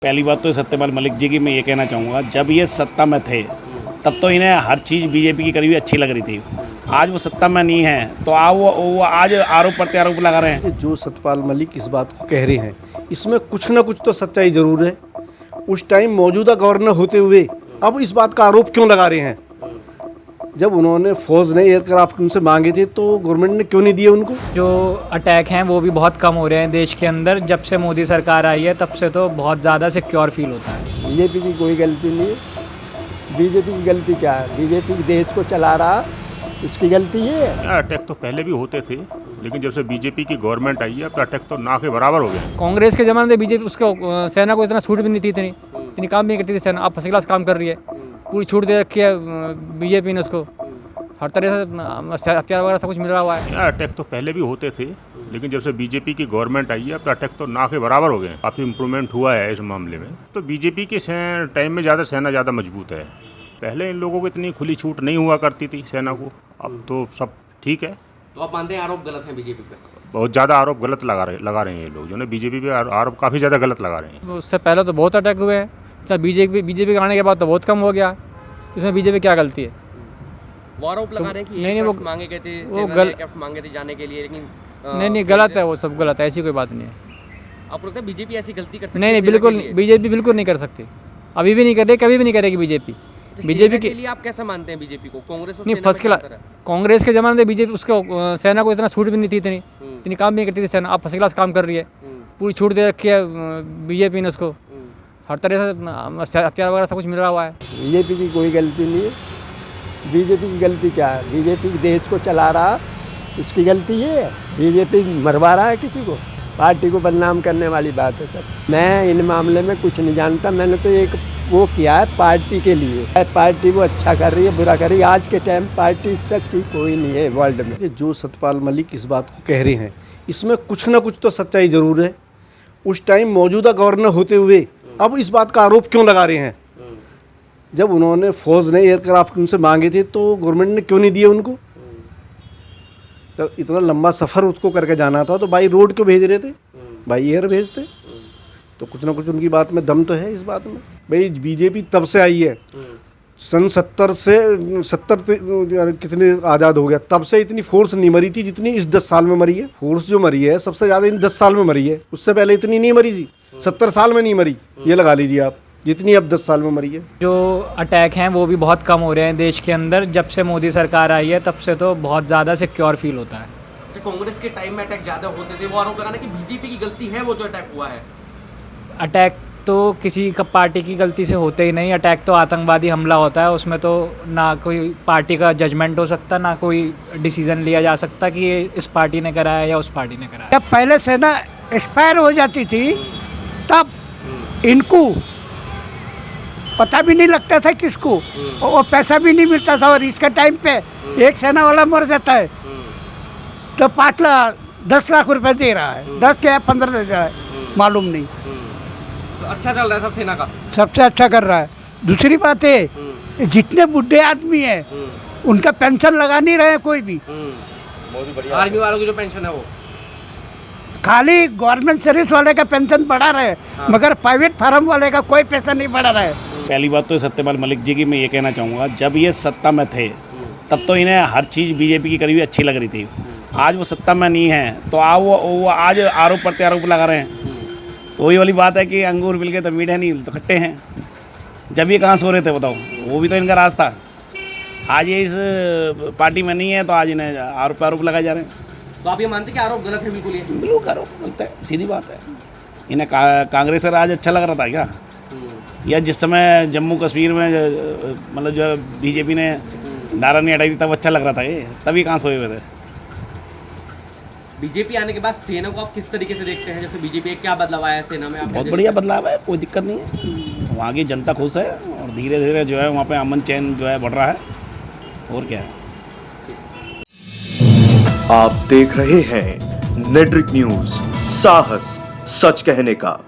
पहली बात तो सत्यपाल मलिक जी की मैं ये कहना चाहूँगा, जब ये सत्ता में थे तब तो इन्हें हर चीज़ बीजेपी की करी हुई अच्छी लग रही थी। आज वो सत्ता में नहीं है तो वो आज आरोप प्रत्यारोप लगा रहे हैं। जो सत्यपाल मलिक इस बात को कह रहे हैं इसमें कुछ ना कुछ तो सच्चाई ज़रूर है। उस टाइम मौजूदा गवर्नर होते हुए अब इस बात का आरोप क्यों लगा रहे हैं? जब उन्होंने फौज ने एयरक्राफ्ट उनसे मांगे थे तो गवर्नमेंट ने क्यों नहीं दिए उनको? जो अटैक हैं वो भी बहुत कम हो रहे हैं देश के अंदर। जब से मोदी सरकार आई है तब से तो बहुत ज़्यादा सिक्योर फील होता है। बीजेपी की कोई गलती नहीं है। बीजेपी की गलती क्या है? बीजेपी देश को चला रहा, उसकी गलती ये है। अटैक तो पहले भी होते थे, लेकिन जब से बीजेपी की गवर्नमेंट आई है तो अटैक तो ना के बराबर हो गए। कांग्रेस के ज़माने में बीजेपी उसको सेना को इतना छूट भी नहीं थी, इतनी काम भी नहीं करती थी सेना। अब फर्स्ट क्लास काम कर रही है, पूरी छूट दे रखी है बीजेपी ने उसको। हर तरह से हथियार वगैरह सब कुछ मिल रहा हुआ है। अटैक तो पहले भी होते थे, लेकिन जब से बीजेपी की गवर्नमेंट आई है तो अटैक तो ना के बराबर हो गए। काफ़ी इम्प्रूवमेंट हुआ है इस मामले में। तो बीजेपी के टाइम में सेना ज़्यादा मजबूत है। पहले इन लोगों को इतनी खुली छूट नहीं हुआ करती थी सेना को, अब तो सब ठीक है। तो आप मानते हैं आरोप गलत है बीजेपी पे? बहुत ज़्यादा आरोप गलत लगा रहे हैं ये लोग, जो ना बीजेपी पे आरोप काफ़ी ज़्यादा गलत लगा रहे हैं। उससे पहले तो बहुत अटैक हुए हैं, तो बीजेपी के आने के बाद तो बहुत कम हो गया। इसमें बीजेपी क्या गलती है? वो आरोप लगा रहे हैं कि नहीं, वो मांगे गए थे, वो मांगे थे जाने के लिए, लेकिन नहीं गलत है, वो सब गलत है। ऐसी कोई बात नहीं है। आपको लगता है बीजेपी ऐसी गलती कर सकती है? नहीं, बिल्कुल बीजेपी बिल्कुल नहीं कर सकती। अभी भी नहीं कर रही, कभी भी नहीं करेगी बीजेपी। बीजेपी के लिए आप कैसे मानते हैं बीजेपी को? कांग्रेस और नहीं, सेना फर्स्ट में क्या क्लास अंतर है? कांग्रेस के ज़माने में बीजेपी उसको सेना को इतना छूट भी नहीं थी, इतनी काम भी नहीं करती थी सेना। अब फर्स्ट क्लास काम कर रही है, पूरी छूट दे रखी है बीजेपी ने उसको। हर तरह से हथियार वगैरह सब कुछ मिल रहा हुआ है। बीजेपी की कोई गलती नहीं है। बीजेपी की गलती क्या है? बीजेपी देश को चला रहा, उसकी गलती ये है। बीजेपी मरवा रहा है किसी को, पार्टी को बदनाम करने वाली बात है सब। मैं इन मामले में कुछ नहीं जानता। मैंने तो एक वो किया है पार्टी के लिए। पार्टी वो अच्छा कर रही है, बुरा कर रही है। आज के टाइम पार्टी इससे अच्छी कोई नहीं है वर्ल्ड में। जो सत्यपाल मलिक इस बात को कह रहे हैं इसमें कुछ ना कुछ तो सच्चाई ज़रूर है। उस टाइम मौजूदा गवर्नर होते हुए अब इस बात का आरोप क्यों लगा रहे हैं? जब उन्होंने फौज ने एयरक्राफ्ट उनसे मांगे थे तो गवर्नमेंट ने क्यों नहीं दिए उनको? जब इतना लंबा सफ़र उसको करके जाना था तो बाई रोड क्यों भेज रहे थे? बाई एयर भेजते। तो कुछ ना कुछ उनकी बात में दम तो है इस बात में। भाई बीजेपी तब से आई है, सन 70 कितने आज़ाद हो गया, तब से इतनी फोर्स नहीं मरी थी जितनी इस 10 साल में मरी है। फोर्स जो मरी है सबसे ज़्यादा इन 10 साल में मरी है। उससे पहले इतनी नहीं मरी थी, 70 साल में नहीं मरी। ये लगा लीजिए आप, जितनी अब 10 साल में मरी है। जो अटैक हैं वो भी बहुत कम हो रहे हैं देश के अंदर। जब से मोदी सरकार आई है तब से तो बहुत ज़्यादा सिक्योर फील होता है। जो कांग्रेस के टाइम में अटैक ज्यादा होते थे, वो आरोप लगाना कि बीजेपी की गलती है वो जो अटैक हुआ है। अटैक तो किसी का पार्टी की गलती से होते ही नहीं। अटैक तो आतंकवादी हमला होता है, उसमें तो ना कोई पार्टी का जजमेंट हो सकता, ना कोई डिसीजन लिया जा सकता कि ये इस पार्टी ने कराया या उस पार्टी ने कराया। जब पहले सेना एक्सपायर हो जाती थी तब इनको पता भी नहीं लगता था किसको, और वो पैसा भी नहीं मिलता था। और इसके टाइम पे एक सेना वाला मर जाता है तो 10 लाख रुपए दे रहा है, 10 क्या 15 दे रहा है, मालूम नहीं। तो अच्छा चल रहा है सब सेना का, सबसे अच्छा कर रहा है। दूसरी बात है, जितने बुढ़े आदमी हैं उनका पेंशन लगा नहीं रहे कोई भी। आर्मी वालों की जो पेंशन है वो खाली गवर्नमेंट सर्विस वाले का पेंशन बढ़ा रहे, मगर प्राइवेट फार्म वाले का कोई पैसा नहीं बढ़ा रहा है। पहली बात तो सत्यपाल मलिक जी की मैं ये कहना चाहूँगा, जब ये सत्ता में थे तब तो इन्हें हर चीज़ बीजेपी की करी हुई अच्छी लग रही थी। आज वो सत्ता में नहीं है तो वो आज आरोप प्रत्यारोप लगा रहे हैं। तो वही वाली बात है कि अंगूर मिल गए तो मीठे नहीं तो खट्टे हैं। जब ये कहाँ सो रहे थे बताओ, वो भी तो इनका राज था। आज ये इस पार्टी में नहीं है तो आज इन्हें आरोप लगाए जा रहे हैं। तो आप ये मानते हैं कि आरोप गलत है? बिल्कुल, ये बिल्कुल आरोप गलत है, सीधी बात है। इन्हें कांग्रेस का राज अच्छा लग रहा था क्या? या जिस समय जम्मू कश्मीर में मतलब जो बीजेपी ने नारा नहीं हटाई थी तब अच्छा लग रहा था ये? तभी कहाँ सोए हुए थे? बीजेपी आने के बाद सेना को आप किस तरीके से देखते हैं? जैसे बीजेपी क्या बदलाव आया है सेना में? आप बहुत बढ़िया बदलाव है, कोई दिक्कत नहीं है। वहाँ की जनता खुश है और धीरे धीरे जो है वहाँ पे अमन चैन जो है बढ़ रहा है। और क्या है। आप देख रहे हैं नेट्रिक न्यूज, साहस सच कहने का।